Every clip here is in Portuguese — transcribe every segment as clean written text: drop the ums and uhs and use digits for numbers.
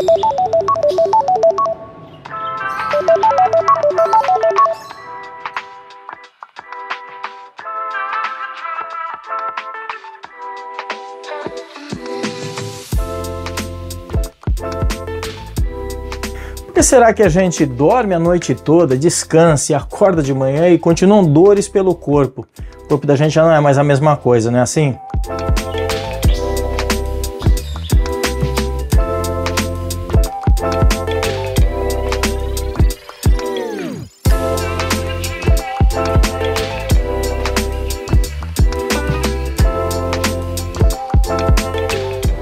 Por que será que a gente dorme a noite toda, descansa e acorda de manhã e continuam dores pelo corpo? O corpo da gente já não é mais a mesma coisa, não é assim?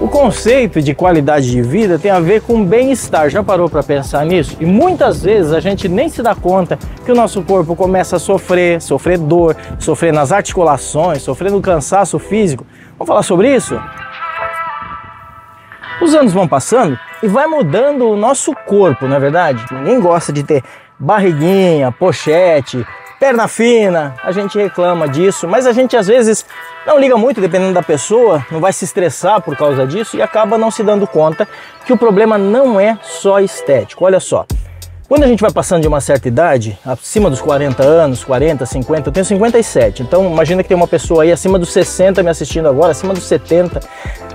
O conceito de qualidade de vida tem a ver com bem-estar. Já parou para pensar nisso? E muitas vezes a gente nem se dá conta que o nosso corpo começa a sofrer dor, sofrer nas articulações, sofrer no cansaço físico. Vamos falar sobre isso? Os anos vão passando e vai mudando o nosso corpo, não é verdade? Ninguém gosta de ter barriguinha, pochete, perna fina, a gente reclama disso, mas a gente às vezes não liga muito, dependendo da pessoa, não vai se estressar por causa disso e acaba não se dando conta que o problema não é só estético. Olha só, quando a gente vai passando de uma certa idade, acima dos 40 anos, 40, 50, eu tenho 57, então imagina que tem uma pessoa aí acima dos 60 me assistindo agora, acima dos 70,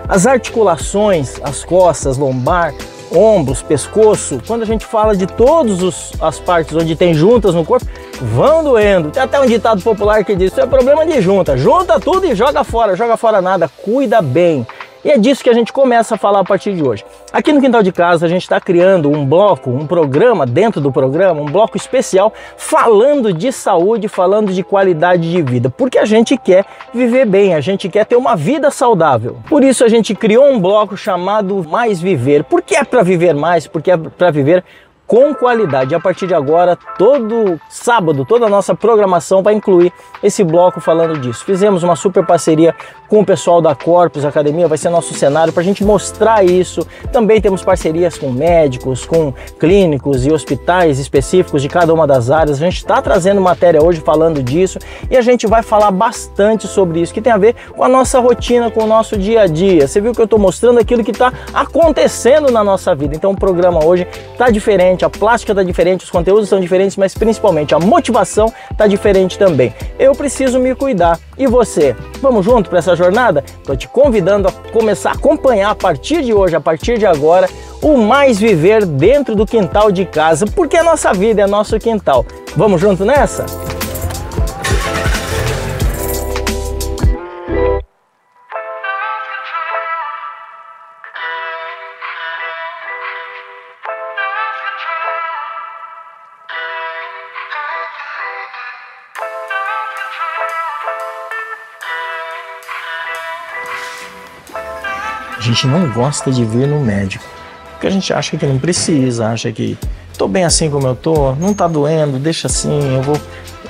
as articulações, as costas, lombar, ombros, pescoço, quando a gente fala de todas as partes onde tem juntas no corpo, vão doendo. Tem até um ditado popular que diz, isso é problema de junta, junta tudo e joga fora nada, cuida bem. E é disso que a gente começa a falar a partir de hoje. Aqui no Quintal de Casa a gente está criando um bloco, um programa dentro do programa, um bloco especial falando de saúde, falando de qualidade de vida, porque a gente quer viver bem, a gente quer ter uma vida saudável. Por isso a gente criou um bloco chamado Mais Viver. Por que é para viver mais? Porque é para viver com qualidade. A partir de agora, todo sábado, toda a nossa programação vai incluir esse bloco falando disso. Fizemos uma super parceria com o pessoal da Corpus Academia, vai ser nosso cenário para a gente mostrar isso. Também temos parcerias com médicos, com clínicos e hospitais específicos de cada uma das áreas. A gente está trazendo matéria hoje falando disso e a gente vai falar bastante sobre isso, que tem a ver com a nossa rotina, com o nosso dia a dia. Você viu que eu estou mostrando aquilo que está acontecendo na nossa vida. Então o programa hoje está diferente, a plástica está diferente, os conteúdos são diferentes, mas principalmente a motivação está diferente também. Eu preciso me cuidar. E você? Vamos junto para essa jornada? Estou te convidando a começar a acompanhar a partir de hoje, a partir de agora, o Mais Viver dentro do quintal de casa, porque a nossa vida é nosso quintal. Vamos junto nessa? A gente não gosta de vir no médico, porque a gente acha que não precisa, acha que tô bem assim como eu tô, não tá doendo, deixa assim, eu vou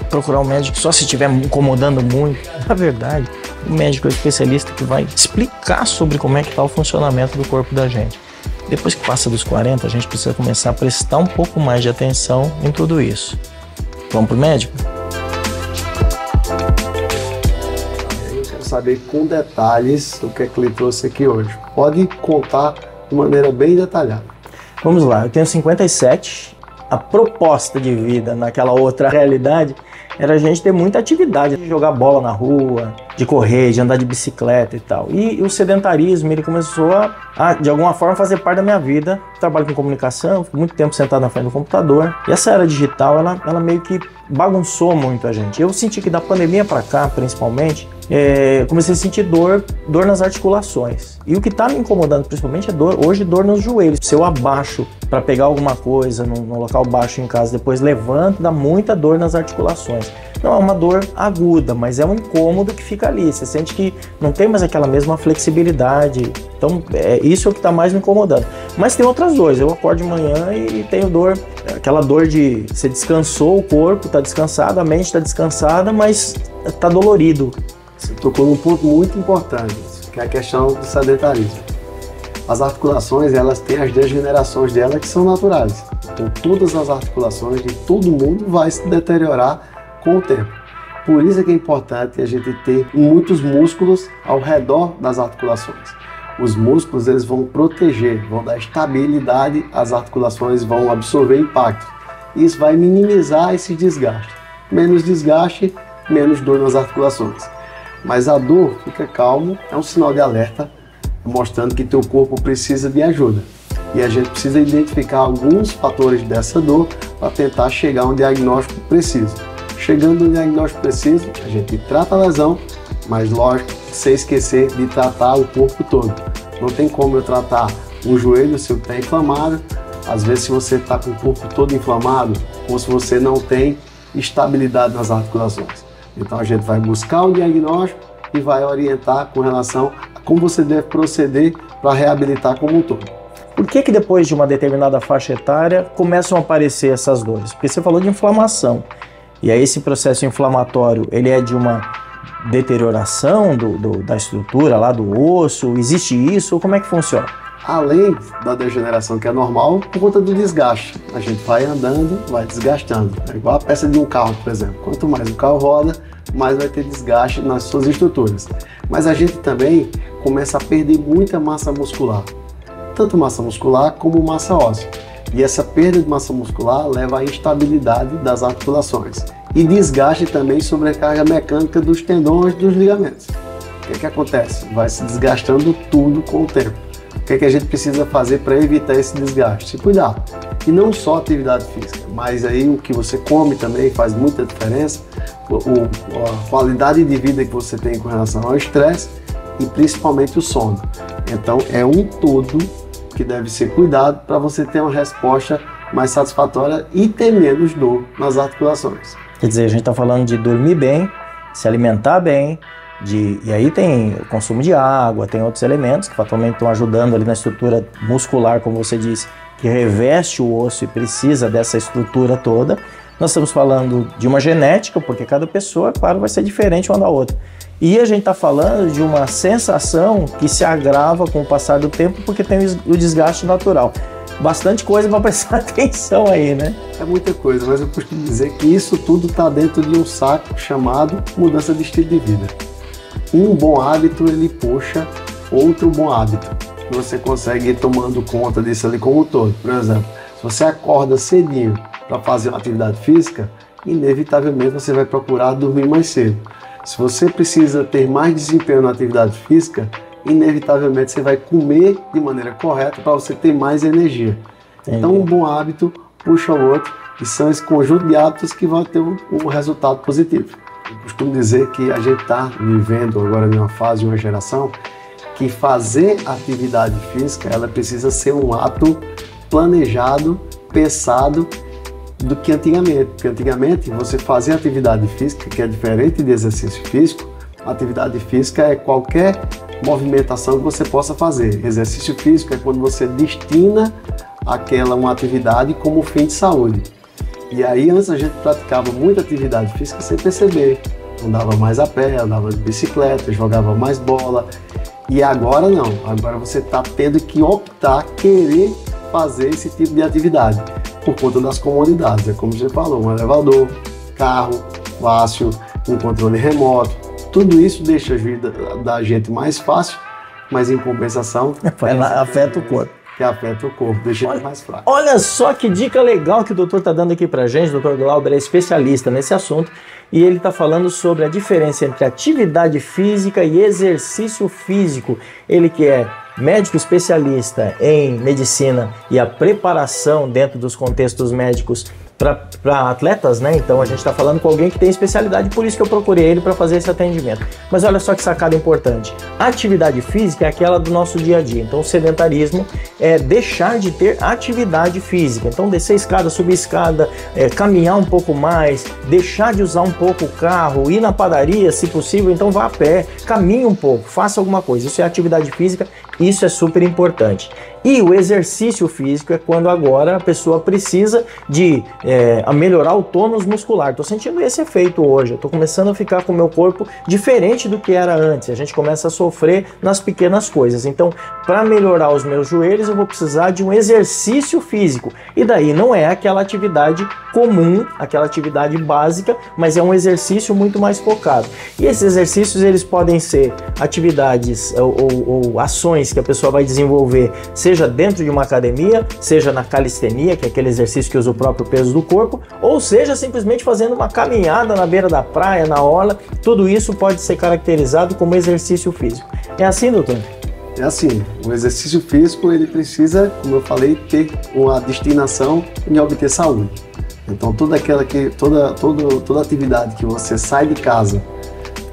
procurar um médico só se estiver me incomodando muito. Na verdade, o médico é o especialista que vai explicar sobre como é que tá o funcionamento do corpo da gente. Depois que passa dos 40, a gente precisa começar a prestar um pouco mais de atenção em tudo isso. Vamos pro médico? Saber com detalhes o que é que ele trouxe aqui hoje. Pode contar de maneira bem detalhada. Vamos lá, eu tenho 57. A proposta de vida naquela outra realidade era a gente ter muita atividade, de jogar bola na rua, de correr, de andar de bicicleta e tal. E o sedentarismo, ele começou a de alguma forma, fazer parte da minha vida. Trabalho com comunicação, fico muito tempo sentado na frente do computador. E essa era digital, ela meio que bagunçou muito a gente. Eu senti que da pandemia para cá, principalmente, comecei a sentir dor nas articulações. E o que está me incomodando principalmente é hoje dor nos joelhos. Se eu abaixo para pegar alguma coisa no local baixo em casa, depois levanto, dá muita dor nas articulações. Não é uma dor aguda, mas é um incômodo que fica ali. Você sente que não tem mais aquela mesma flexibilidade. Então, isso é o que está mais me incomodando. Mas tem outras dores. Eu acordo de manhã e tenho dor, aquela dor de você descansou, o corpo está descansado, a mente está descansada, mas está dolorido. Você tocou num ponto muito importante, que é a questão do sedentarismo. As articulações, elas têm as degenerações delas que são naturais. Então, todas as articulações de todo mundo vai se deteriorar com o tempo. Por isso é que é importante a gente ter muitos músculos ao redor das articulações. Os músculos eles vão proteger, vão dar estabilidade, as articulações vão absorver impacto. Isso vai minimizar esse desgaste. Menos desgaste, menos dor nas articulações. Mas a dor, fica calmo, é um sinal de alerta, mostrando que teu corpo precisa de ajuda. E a gente precisa identificar alguns fatores dessa dor para tentar chegar a um diagnóstico preciso. Chegando no diagnóstico preciso, a gente trata a lesão, mas lógico, sem esquecer de tratar o corpo todo. Não tem como eu tratar um joelho se ele está inflamado. Às vezes, se você está com o corpo todo inflamado, ou se você não tem estabilidade nas articulações. Então a gente vai buscar o diagnóstico e vai orientar com relação a como você deve proceder para reabilitar como um todo. Por que depois de uma determinada faixa etária começam a aparecer essas dores? Porque você falou de inflamação. E aí esse processo inflamatório, ele é de uma deterioração da estrutura lá do osso? Existe isso? Ou como é que funciona? Além da degeneração que é normal, por conta do desgaste. A gente vai andando, vai desgastando. É igual a peça de um carro, por exemplo. Quanto mais o carro roda, mais vai ter desgaste nas suas estruturas. Mas a gente também começa a perder muita massa muscular. Tanto massa muscular como massa óssea. E essa perda de massa muscular leva à instabilidade das articulações. E desgaste também sobrecarga mecânica dos tendões e dos ligamentos. O que acontece? Vai se desgastando tudo com o tempo. O que a gente precisa fazer para evitar esse desgaste? Se cuidar. E não só atividade física, mas aí o que você come também faz muita diferença. A qualidade de vida que você tem com relação ao estresse e principalmente o sono. Então é um todo que deve ser cuidado para você ter uma resposta mais satisfatória e ter menos dor nas articulações. Quer dizer, a gente está falando de dormir bem, se alimentar bem, e aí tem o consumo de água, tem outros elementos que fatalmente estão ajudando ali na estrutura muscular, como você disse, que reveste o osso e precisa dessa estrutura toda. Nós estamos falando de uma genética, porque cada pessoa, claro, vai ser diferente uma da outra. E a gente está falando de uma sensação que se agrava com o passar do tempo, porque tem o desgaste natural. Bastante coisa para prestar atenção aí, né? É muita coisa, mas eu costumo dizer que isso tudo está dentro de um saco chamado mudança de estilo de vida. Um bom hábito, ele puxa outro bom hábito. Você consegue ir tomando conta disso ali como um todo. Por exemplo, se você acorda cedinho para fazer uma atividade física, inevitavelmente você vai procurar dormir mais cedo. Se você precisa ter mais desempenho na atividade física, inevitavelmente você vai comer de maneira correta para você ter mais energia. Então um bom hábito puxa o outro e são esse conjunto de hábitos que vão ter um resultado positivo. Eu costumo dizer que a gente está vivendo agora em uma fase, uma geração, que fazer atividade física ela precisa ser um ato planejado, pensado, do que antigamente. Porque antigamente você fazia atividade física, que é diferente de exercício físico. Atividade física é qualquer movimentação que você possa fazer. Exercício físico é quando você destina uma atividade como fim de saúde. E aí antes a gente praticava muita atividade física sem perceber. Andava mais a pé, andava de bicicleta, jogava mais bola. E agora não. Agora você está tendo que optar, querer fazer esse tipo de atividade. Por conta das comodidades. É como você falou, um elevador, carro, fácil, um controle remoto. Tudo isso deixa a vida da gente mais fácil, mas em compensação afeta o corpo. Que afeta o corpo, deixa ele mais fraco. Olha só que dica legal que o doutor está dando aqui pra gente. O Dr. Glauber é especialista nesse assunto e ele está falando sobre a diferença entre atividade física e exercício físico. Ele que é médico especialista em medicina e a preparação dentro dos contextos médicos para atletas, né? Então a gente está falando com alguém que tem especialidade, por isso que eu procurei ele para fazer esse atendimento. Mas olha só que sacada importante. A atividade física é aquela do nosso dia a dia. Então o sedentarismo é deixar de ter atividade física. Então descer escada, subir escada, caminhar um pouco mais, deixar de usar um pouco o carro, ir na padaria, se possível, então vá a pé, caminhe um pouco, faça alguma coisa. Isso é atividade física, isso é super importante. E o exercício físico é quando agora a pessoa precisa de melhorar o tônus muscular. Estou sentindo esse efeito hoje, eu estou começando a ficar com o meu corpo diferente do que era antes. A gente começa a sofrer nas pequenas coisas. Então, para melhorar os meus joelhos, eu vou precisar de um exercício físico. E daí não é aquela atividade comum, aquela atividade básica, mas é um exercício muito mais focado. E esses exercícios, eles podem ser atividades ou ações que a pessoa vai desenvolver, seja dentro de uma academia, seja na calistenia, que é aquele exercício que usa o próprio peso do corpo, ou seja simplesmente fazendo uma caminhada na beira da praia, na orla. Tudo isso pode ser caracterizado como exercício físico. É assim, doutor? É assim, o exercício físico ele precisa, como eu falei, ter uma destinação em obter saúde. Então toda atividade que você sai de casa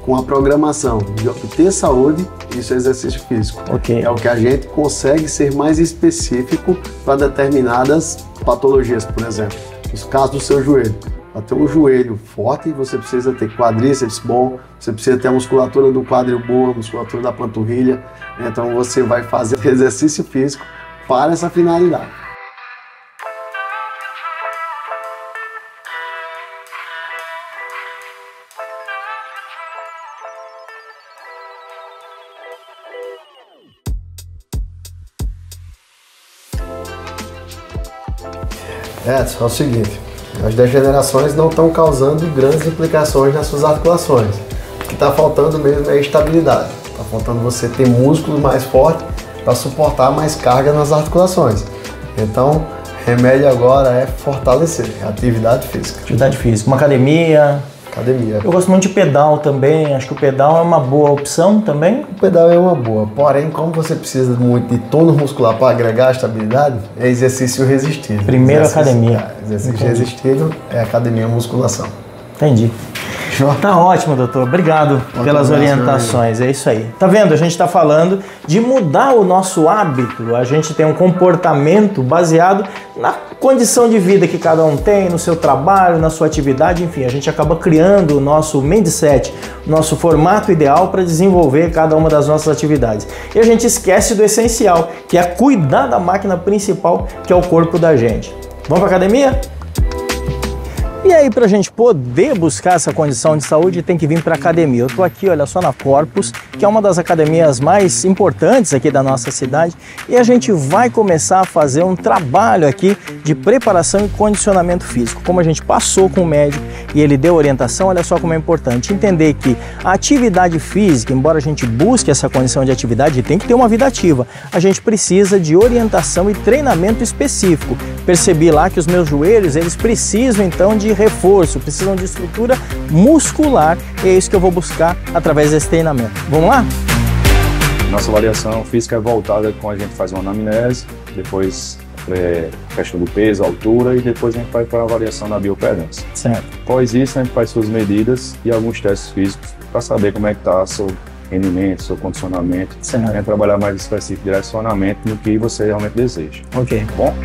com a programação de obter saúde, isso é exercício físico. Okay. É o que a gente consegue ser mais específico para determinadas patologias, por exemplo. No caso do seu joelho. Para ter um joelho forte, você precisa ter quadríceps bom, você precisa ter a musculatura do quadril boa, a musculatura da panturrilha. Então você vai fazer exercício físico para essa finalidade. Edson, é o seguinte, as degenerações não estão causando grandes implicações nas suas articulações. O que está faltando mesmo é estabilidade. Está faltando você ter músculos mais fortes para suportar mais carga nas articulações. Então, remédio agora é fortalecer a atividade física. Atividade física, uma academia. Eu gosto muito de pedal também, acho que o pedal é uma boa opção também. O pedal é uma boa, porém, como você precisa muito de tônus muscular para agregar a estabilidade, é exercício resistido. Primeiro academia. Exercício resistido é academia musculação. Entendi. Tá ótimo, doutor. Obrigado pelas orientações. É isso aí. Tá vendo? A gente está falando de mudar o nosso hábito. A gente tem um comportamento baseado na condição de vida que cada um tem, no seu trabalho, na sua atividade, enfim. A gente acaba criando o nosso mindset, nosso formato ideal para desenvolver cada uma das nossas atividades. E a gente esquece do essencial, que é cuidar da máquina principal, que é o corpo da gente. Vamos para academia? E aí, para a gente poder buscar essa condição de saúde, tem que vir para a academia. Eu estou aqui, olha só, na Corpus, que é uma das academias mais importantes aqui da nossa cidade, e a gente vai começar a fazer um trabalho aqui de preparação e condicionamento físico. Como a gente passou com o médico e ele deu orientação, olha só como é importante entender que a atividade física, embora a gente busque essa condição de atividade, tem que ter uma vida ativa. A gente precisa de orientação e treinamento específico. Percebi lá que os meus joelhos, eles precisam então de reforço, precisam de estrutura muscular, e é isso que eu vou buscar através desse treinamento. Vamos lá? Nossa avaliação física é voltada com a gente faz uma anamnese, depois a questão do peso, altura, e depois a gente vai para a avaliação da biopedância. Certo. Após isso, a gente faz suas medidas e alguns testes físicos para saber como é que está seu rendimento, seu condicionamento. Certo. A gente trabalhar mais específico, direcionamento no que você realmente deseja. Ok. Tá bom?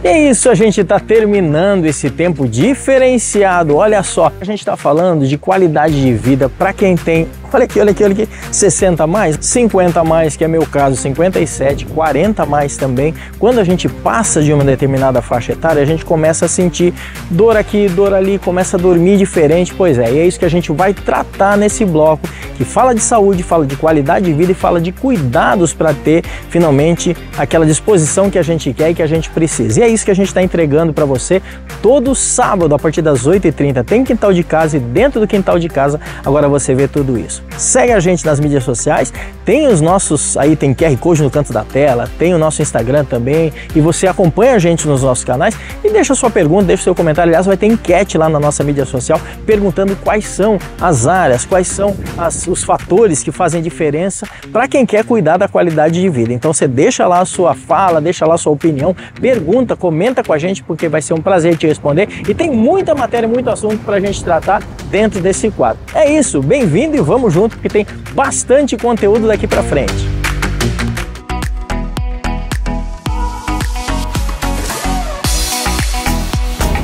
É isso, a gente está terminando esse tempo diferenciado. Olha só, a gente está falando de qualidade de vida para quem tem Olha aqui, olha aqui, olha aqui. 60 a mais, 50 a mais, que é meu caso, 57, 40 a mais também. Quando a gente passa de uma determinada faixa etária, a gente começa a sentir dor aqui, dor ali, começa a dormir diferente. Pois é, e é isso que a gente vai tratar nesse bloco, que fala de saúde, fala de qualidade de vida e fala de cuidados para ter finalmente aquela disposição que a gente quer e que a gente precisa. E é isso que a gente está entregando para você todo sábado a partir das 8h30. Tem quintal de casa e dentro do quintal de casa agora você vê tudo isso. Segue a gente nas mídias sociais, tem os nossos, aí tem QR Code no canto da tela, tem o nosso Instagram também, e você acompanha a gente nos nossos canais e deixa sua pergunta, deixa seu comentário. Aliás, vai ter enquete lá na nossa mídia social perguntando quais são as áreas, quais são os fatores que fazem diferença para quem quer cuidar da qualidade de vida. Então você deixa lá a sua fala, deixa lá a sua opinião, pergunta, comenta com a gente, porque vai ser um prazer te responder, e tem muita matéria, muito assunto para a gente tratar dentro desse quadro. É isso, bem-vindo e vamos junto, porque tem bastante conteúdo daqui para frente.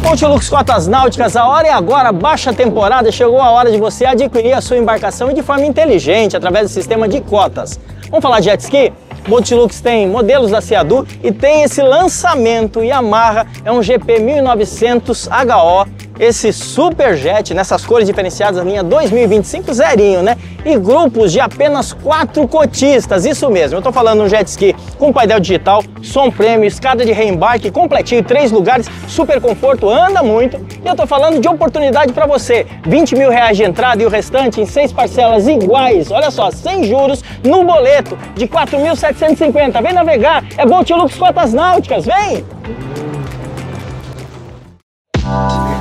Multilux Cotas Náuticas, a hora é agora, baixa temporada, chegou a hora de você adquirir a sua embarcação e de forma inteligente, através do sistema de cotas. Vamos falar de jet ski? Multilux tem modelos da Seadu e tem esse lançamento Yamaha, é um GP 1900 HO, esse Superjet nessas cores diferenciadas da linha 2025 zerinho, né? E grupos de apenas 4 cotistas, isso mesmo, eu tô falando de um jet ski com painel digital, som premium, escada de reembarque completinho, 3 lugares, super conforto, anda muito. E eu tô falando de oportunidade para você, 20 mil reais de entrada e o restante em 6 parcelas iguais, olha só, sem juros, no boleto de 4.750. Vem navegar, é Multilux Cotas Náuticas, vem!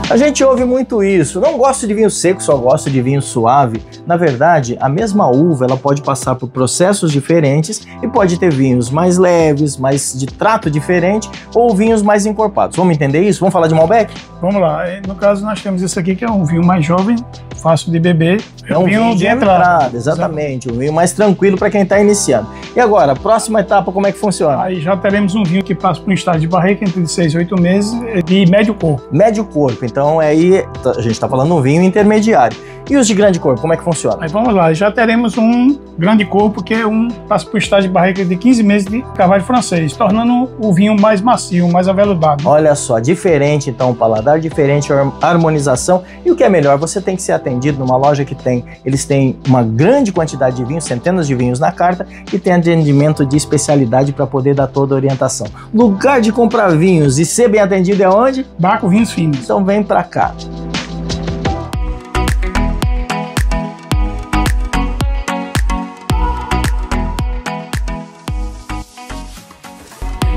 A gente ouve muito isso, não gosto de vinho seco, só gosto de vinho suave. Na verdade, a mesma uva ela pode passar por processos diferentes e pode ter vinhos mais leves, mais de trato diferente ou vinhos mais encorpados. Vamos entender isso? Vamos falar de Malbec? Vamos lá, no caso nós temos esse aqui que é um vinho mais jovem, fácil de beber. É um vinho de entrada, exatamente, um vinho mais tranquilo para quem está iniciando. E agora, próxima etapa, como é que funciona? Aí já teremos um vinho que passa por um estágio de barrica entre 6 e 8 meses de médio corpo. Médio corpo, então aí a gente está falando de um vinho intermediário. E os de grande corpo, como é que funciona? Aí vamos lá, já teremos um grande corpo que é passa por estágio de barrica de 15 meses de carvalho francês, tornando o vinho mais macio, mais aveludado. Olha só, diferente então o paladar, diferente a harmonização, e o que é melhor, você tem que ser atendido numa loja que eles têm uma grande quantidade de vinhos, centenas de vinhos na carta, e tem atendimento de especialidade para poder dar toda a orientação. Lugar de comprar vinhos e ser bem atendido é onde? Baco Vinhos Finos. Então vem para cá.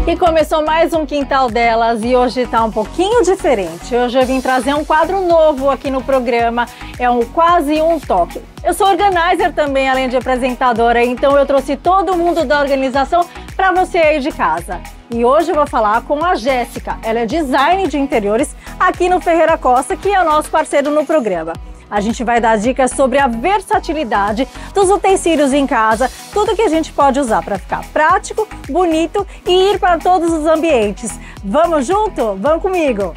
E começou mais um Quintal Delas e hoje tá um pouquinho diferente. Hoje eu vim trazer um quadro novo aqui no programa, é um Quase um Toque. Eu sou organizer também, além de apresentadora, então eu trouxe todo mundo da organização para você aí de casa. E hoje eu vou falar com a Jéssica, ela é design de interiores aqui no Ferreira Costa, que é o nosso parceiro no programa. A gente vai dar dicas sobre a versatilidade dos utensílios em casa, tudo que a gente pode usar para ficar prático, bonito e ir para todos os ambientes. Vamos junto? Vamos comigo!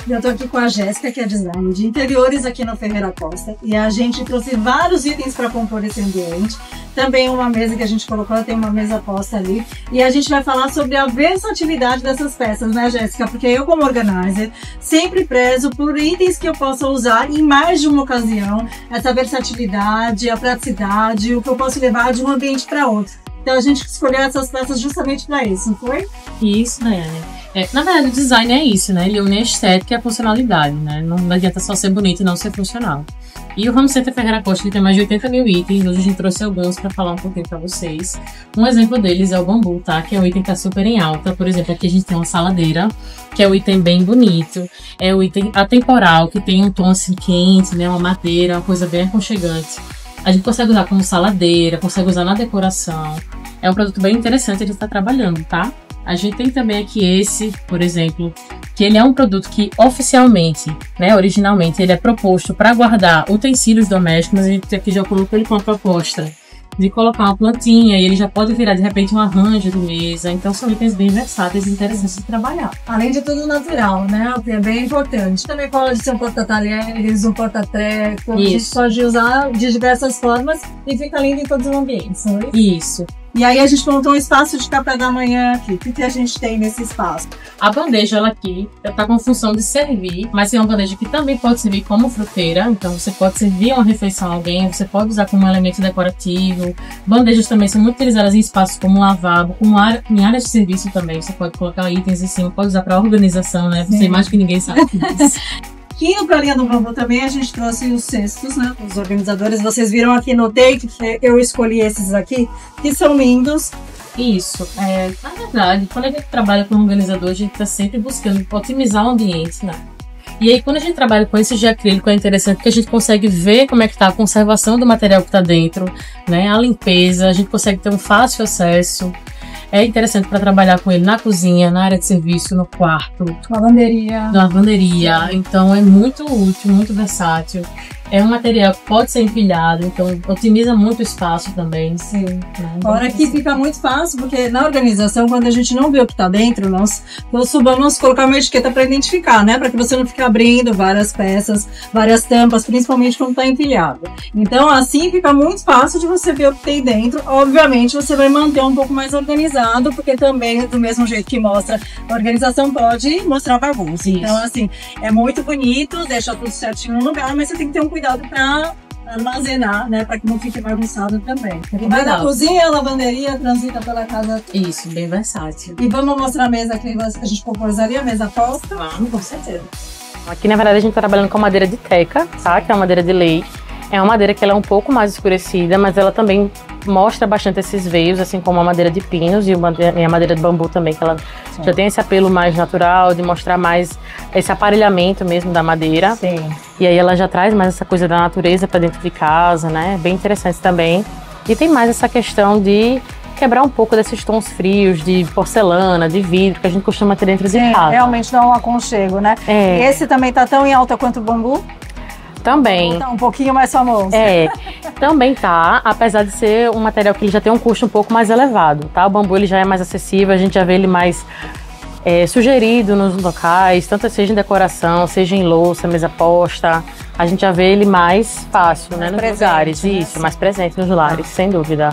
Eu estou aqui com a Jéssica, que é design de interiores aqui no Ferreira Costa, e a gente trouxe vários itens para compor esse ambiente. Também uma mesa que a gente colocou, tem uma mesa posta ali, e a gente vai falar sobre a versatilidade dessas peças, né, Jéssica? Porque eu, como organizer, sempre prezo por itens que eu possa usar em mais de uma ocasião, essa versatilidade, a praticidade, o que eu posso levar de um ambiente para outro. Então a gente escolheu essas peças justamente para isso, não foi? Isso, Daiane. Na verdade, o design é isso, né? Ele une a estética e a funcionalidade, né? Não adianta só ser bonito e não ser funcional. E o Home Center Ferreira Costa ele tem mais de 80 mil itens. Hoje a gente trouxe alguns para falar um pouquinho para vocês. Um exemplo deles é o bambu, tá? Que é um item que tá super em alta. Por exemplo, aqui a gente tem uma saladeira, que é um item bem bonito. É o item atemporal, que tem um tom assim quente, né? Uma madeira, uma coisa bem aconchegante. A gente consegue usar como saladeira, consegue usar na decoração. É um produto bem interessante, a gente tá trabalhando, tá? A gente tem também aqui esse, por exemplo, que ele é um produto que oficialmente, né, originalmente, ele é proposto para guardar utensílios domésticos, mas a gente aqui já colocou ele com uma proposta de colocar uma plantinha e ele já pode virar de repente um arranjo de mesa. Então são itens bem versáteis e interessantes de trabalhar. Além de tudo natural, né? O que é bem importante. Também pode ser um porta-talheres, um porta-treco. A gente pode usar de diversas formas e fica lindo em todos os ambientes, não é? Isso. E aí a gente montou um espaço de café da manhã aqui. O que a gente tem nesse espaço? A bandeja, ela aqui, está com a função de servir, mas é uma bandeja que também pode servir como fruteira. Então você pode servir uma refeição a alguém, você pode usar como um elemento decorativo. Bandejas também são muito utilizadas em espaços como lavabo, em áreas de serviço também. Você pode colocar itens em cima, pode usar para organização, né? Você mais que ninguém sabe disso. Aqui no Pralinha do Bambu também a gente trouxe os cestos, né? Os organizadores, vocês viram aqui no take, eu escolhi esses aqui, que são lindos. Isso. Na verdade, quando a gente trabalha com um organizador, a gente está sempre buscando otimizar o ambiente, né? E aí, quando a gente trabalha com esse de acrílico, é interessante porque a gente consegue ver como é que está a conservação do material que está dentro, né? A limpeza, a gente consegue ter um fácil acesso. É interessante para trabalhar com ele na cozinha, na área de serviço, no quarto. Na lavanderia. Então é muito útil, muito versátil. É um material que pode ser empilhado, então otimiza muito o espaço também. Sim. Né? Agora aqui fica muito fácil, porque na organização, quando a gente não vê o que está dentro, nós vamos colocar uma etiqueta para identificar, né? Para que você não fique abrindo várias peças, várias tampas, principalmente quando está empilhado. Então assim fica muito fácil de você ver o que tem dentro. Obviamente você vai manter um pouco mais organizado, porque também do mesmo jeito que mostra a organização, pode mostrar bagunça. Isso. Então assim, é muito bonito, deixa tudo certinho no lugar, mas você tem que ter um cuidado para armazenar, né, para que não fique bagunçado também. Vai da cozinha, a lavanderia, transita pela casa. Isso, bem versátil. E vamos mostrar a mesa que a gente popularizaria, a mesa posta? Vamos, com certeza. Aqui, na verdade, a gente está trabalhando com madeira de teca, tá? Que é uma madeira de lei. É uma madeira que ela é um pouco mais escurecida, mas ela também mostra bastante esses veios, assim como a madeira de pinos e a madeira de bambu também, que ela já tem esse apelo mais natural, de mostrar mais esse aparelhamento mesmo da madeira. Sim. E aí ela já traz mais essa coisa da natureza para dentro de casa, né? Bem interessante também. E tem mais essa questão de quebrar um pouco desses tons frios de porcelana, de vidro, que a gente costuma ter dentro de casa. Realmente dá um aconchego, né? E esse também tá tão em alta quanto o bambu? Também. Tá um pouquinho mais famoso. Também tá, apesar de ser um material que ele já tem um custo um pouco mais elevado, tá? O bambu ele já é mais acessível, a gente já vê ele mais sugerido nos locais, tanto seja em decoração, seja em louça, mesa posta, a gente já vê ele mais fácil, né, nos lugares, né? Isso, mais presente nos lares, sem dúvida.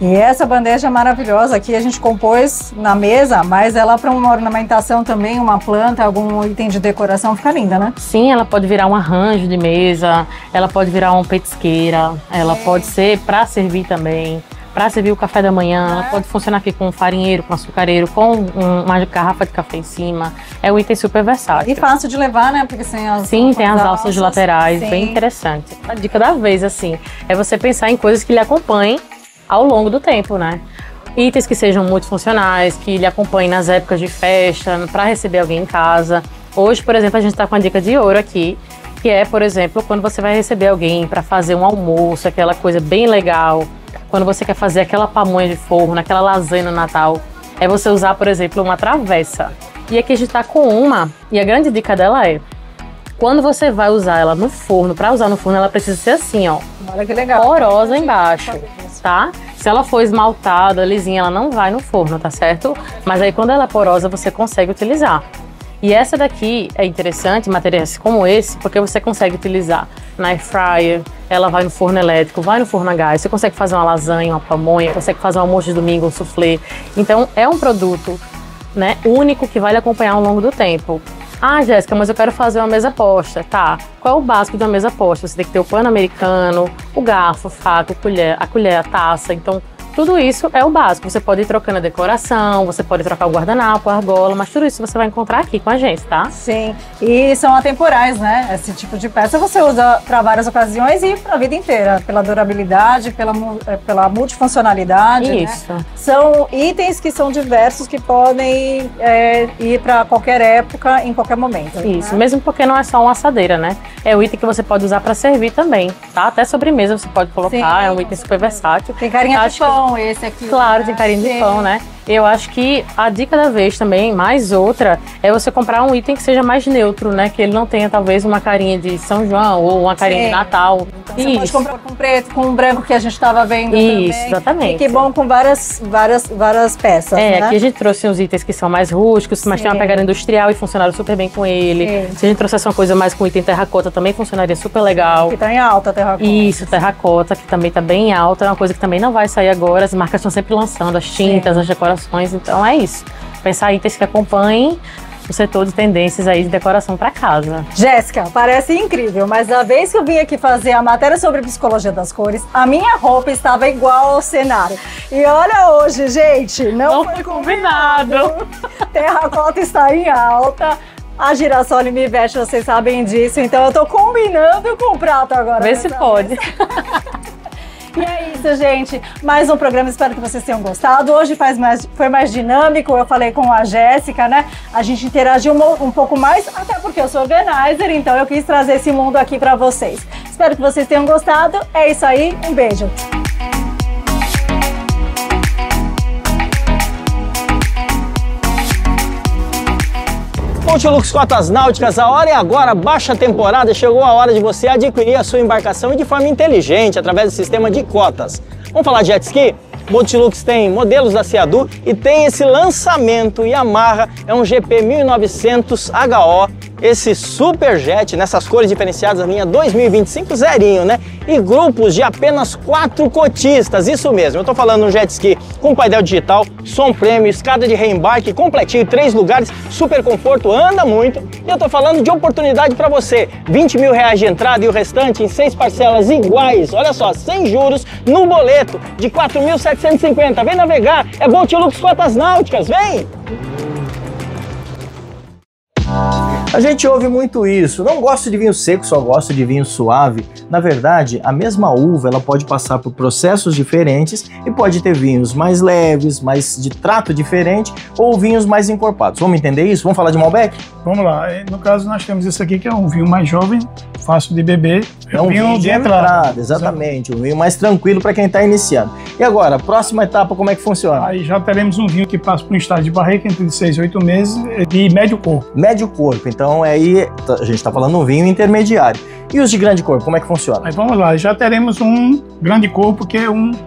E essa bandeja maravilhosa aqui a gente compôs na mesa, mas ela para uma ornamentação também, uma planta, algum item de decoração, fica linda, né? Sim, ela pode virar um arranjo de mesa, ela pode virar uma petisqueira, ela pode ser para servir também, para servir o café da manhã, ela pode funcionar aqui com um farinheiro, com um açucareiro, com uma garrafa de café em cima. É um item super versátil. E fácil de levar, né? Porque sem as tem as alças laterais, bem interessante. A dica da vez, assim, é você pensar em coisas que lhe acompanhem ao longo do tempo, né? Itens que sejam multifuncionais, que lhe acompanhem nas épocas de festa, para receber alguém em casa. Hoje, por exemplo, a gente está com a dica de ouro aqui, que é, por exemplo, quando você vai receber alguém para fazer um almoço, aquela coisa bem legal, quando você quer fazer aquela pamonha de forno, aquela lasanha no Natal, é você usar, por exemplo, uma travessa. E aqui a gente está com uma, e a grande dica dela é, quando você vai usar ela no forno, para usar no forno, ela precisa ser assim, ó. Olha que legal. Porosa embaixo, tá? Se ela for esmaltada, lisinha, ela não vai no forno, tá certo? Mas aí quando ela é porosa, você consegue utilizar. E essa daqui é interessante, materiais como esse, porque você consegue utilizar na air fryer, ela vai no forno elétrico, vai no forno a gás, você consegue fazer uma lasanha, uma pamonha, consegue fazer um almoço de domingo, um soufflé. Então é um produto, né, único que vai lhe acompanhar ao longo do tempo. Ah, Jéssica, mas eu quero fazer uma mesa posta. Tá, qual é o básico de uma mesa posta? Você tem que ter o pano americano, o garfo, a faca, a colher, a taça. Então, tudo isso é o básico. Você pode ir trocando a decoração, você pode trocar o guardanapo, a argola, mas tudo isso você vai encontrar aqui com a gente, tá? Sim, e são atemporais, né? Esse tipo de peça você usa para várias ocasiões e para a vida inteira, pela durabilidade, pela multifuncionalidade. Isso. Né? São itens que são diversos, que podem ir para qualquer época, em qualquer momento. Isso, né? Mesmo porque não é só uma assadeira, né? É um item que você pode usar para servir também, tá? Até sobremesa você pode colocar, é um item super versátil. Tem carinha de pão. pão, esse aqui. Claro, tem carinho de pão, né? Eu acho que a dica da vez também, mais outra, é você comprar um item que seja mais neutro, né? Que ele não tenha, talvez, uma carinha de São João ou uma carinha de Natal. Então, você pode comprar com preto, com branco que a gente estava vendo Isso, também. exatamente. E que bom com várias peças, né? Aqui a gente trouxe uns itens que são mais rústicos, mas tem uma pegada industrial e funcionaram super bem com ele. Se a gente trouxesse uma coisa mais com item terracota, também funcionaria super legal. Que tá em alta, terracota. Isso, terracota, que também tá bem alta. É uma coisa que também não vai sair agora. As marcas estão sempre lançando as tintas, as decorações. Então é isso. Pensar em itens que acompanhem o setor de tendências aí de decoração para casa. Jéssica, parece incrível, mas a vez que eu vim aqui fazer a matéria sobre psicologia das cores, a minha roupa estava igual ao cenário. E olha hoje, gente, não foi combinado. Terracota está em alta. A Girassol me veste, vocês sabem disso, então eu tô combinando com o prato agora. Vê se pode. E é isso, gente. Mais um programa, espero que vocês tenham gostado. Hoje foi mais dinâmico, eu falei com a Jéssica, né? A gente interagiu um pouco mais, até porque eu sou organizer, então eu quis trazer esse mundo aqui pra vocês. Espero que vocês tenham gostado. É isso aí, um beijo. Multilux Cotas Náuticas, a hora é agora, baixa temporada, chegou a hora de você adquirir a sua embarcação de forma inteligente, através do sistema de cotas. Vamos falar de jet ski? Multilux tem modelos da Seadu e tem esse lançamento Yamaha, é um GP 1900 HO, esse super jet nessas cores diferenciadas, a linha 2025 zerinho, né? E grupos de apenas 4 cotistas, isso mesmo, eu tô falando um jet ski com painel digital, som prêmio, escada de reembarque completinho, 3 lugares, super conforto, anda muito. E eu tô falando de oportunidade para você, R$20 mil de entrada e o restante em 6 parcelas iguais, olha só, sem juros, no boleto de 4.750, vem navegar, é Multilux Cotas Náuticas, vem! A gente ouve muito isso, não gosto de vinho seco, só gosto de vinho suave. Na verdade, a mesma uva ela pode passar por processos diferentes e pode ter vinhos mais leves, mais de trato diferente ou vinhos mais encorpados. Vamos entender isso? Vamos falar de Malbec? Vamos lá, no caso nós temos esse aqui que é um vinho mais jovem, fácil de beber. É um vinho de entrada, exatamente, um vinho mais tranquilo para quem está iniciando. E agora, a próxima etapa, como é que funciona? Aí já teremos um vinho que passa por um estágio de barrica entre 6 e 8 meses de médio corpo. Médio corpo, então aí a gente está falando um vinho intermediário. E os de grande corpo, como é que funciona? Aí vamos lá, já teremos um grande corpo que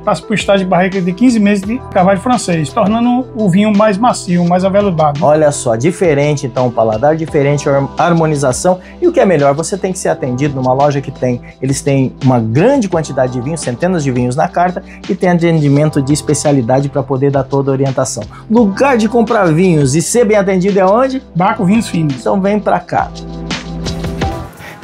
passa por estágio de barrica de 15 meses de carvalho francês, tornando o vinho mais macio, mais aveludado. Olha só, diferente então o paladar, diferente a harmonização. E o que é melhor, você tem que ser atendido numa loja que eles têm uma grande quantidade de vinhos, centenas de vinhos na carta e tem atendimento de especialidade para poder dar toda a orientação. Lugar de comprar vinhos e ser bem atendido é onde? Baco Vinhos Finos. Então vem para cá.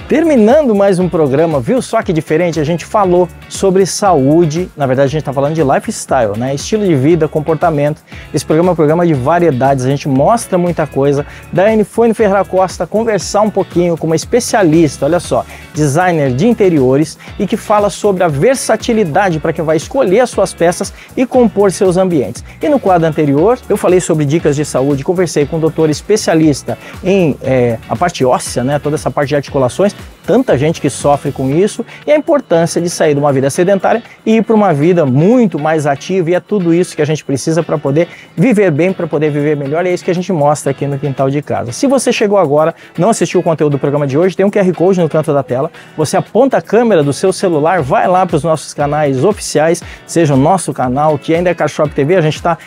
Terminando mais um programa, viu só que diferente? A gente falou sobre saúde, na verdade a gente está falando de lifestyle, né? Estilo de vida, comportamento. Esse programa é um programa de variedades, a gente mostra muita coisa. Daiane foi no Ferreira Costa conversar um pouquinho com uma especialista, olha só, designer de interiores e que fala sobre a versatilidade para quem vai escolher as suas peças e compor seus ambientes. E no quadro anterior eu falei sobre dicas de saúde, conversei com um doutor especialista em a parte óssea, né? Toda essa parte de articulações. Tanta gente que sofre com isso e a importância de sair de uma vida sedentária e ir para uma vida muito mais ativa, e é tudo isso que a gente precisa para poder viver bem, para poder viver melhor, e é isso que a gente mostra aqui no Quintal de Casa. Se você chegou agora, não assistiu o conteúdo do programa de hoje, tem um QR Code no canto da tela, você aponta a câmera do seu celular, vai lá para os nossos canais oficiais, seja o nosso canal, que ainda é Carshop TV, a gente está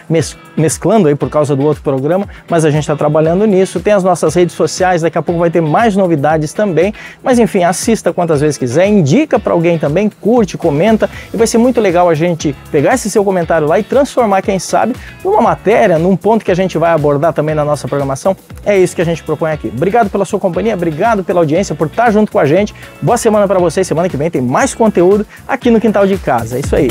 mesclando aí por causa do outro programa, mas a gente está trabalhando nisso, tem as nossas redes sociais, daqui a pouco vai ter mais novidades também, mas enfim, assista quantas vezes quiser, indica para alguém também, curte, comenta, e vai ser muito legal a gente pegar esse seu comentário lá e transformar, quem sabe, numa matéria, num ponto que a gente vai abordar também na nossa programação. É isso que a gente propõe aqui. Obrigado pela sua companhia, obrigado pela audiência, por estar junto com a gente. Boa semana para vocês, semana que vem tem mais conteúdo aqui no Quintal de Casa. É isso aí.